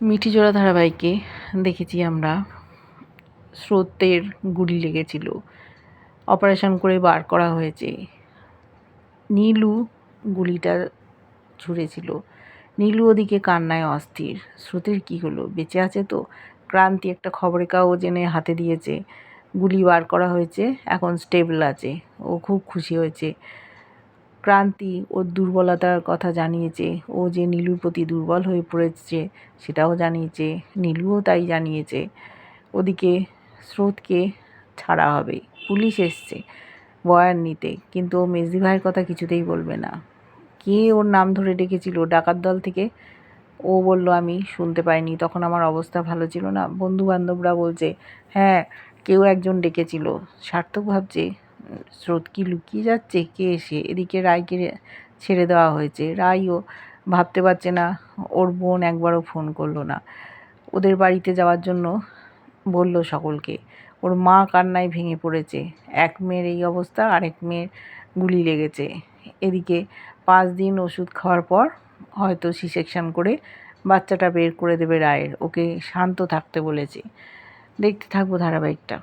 মিঠিজোড়া ধারাবাহিকে দেখেছি আমরা স্রোতের গুলি লেগেছিল, অপারেশন করে বার করা হয়েছে। নীলু গুলিটা ছুঁড়েছিল। নীলু ওদিকে কান্নায় অস্থির। স্রোতের কি হলো, বেঁচে আছে তো? ক্রান্তি একটা খবরের কাগজ এনে হাতে দিয়েছে, গুলি বার করা হয়েছে, এখন স্টেবল আছে। ও খুব খুশি হয়েছে। ক্রান্তি ওর দুর্বলতার কথা জানিয়েছে, ও যে নীলুর প্রতি দুর্বল হয়ে পড়েছে সেটাও জানিয়েছে। নীলুও তাই জানিয়েছে। ওদিকে স্রোতকে ছাড়া হবে, পুলিশ এসছে বয়ান নিতে, কিন্তু ও মেজদি ভাইয়ের কথা কিছুতেই বলবে না। কে ওর নাম ধরে ডেকেছিল ডাকাত দল থেকে, ও বলল আমি শুনতে পাইনি, তখন আমার অবস্থা ভালো ছিল না। বন্ধু বান্ধবরা বলছে হ্যাঁ কেউ একজন ডেকেছিল। সার্থক ভাবছে স্রোত কি লুকিয়ে যাচ্ছে, কে এসে। এদিকে রায়কে ছেড়ে দেওয়া হয়েছে। রায়ও ভাবতে পারছে না, ওর বোন একবারও ফোন করলো না, ওদের বাড়িতে যাওয়ার জন্য বলল সকলকে। ওর মা কান্নায় ভেঙে পড়েছে। এক মেয়ের এই অবস্থা, আরেক মেয়ের গুলি লেগেছে। এদিকে 5 দিন ওষুধ খাওয়ার পর হয়তো সি সেকশন করে বাচ্চাটা বের করে দেবে রায়ের। ওকে শান্ত থাকতে বলেছে। দেখতে থাকবো ধারাবাহিকটা।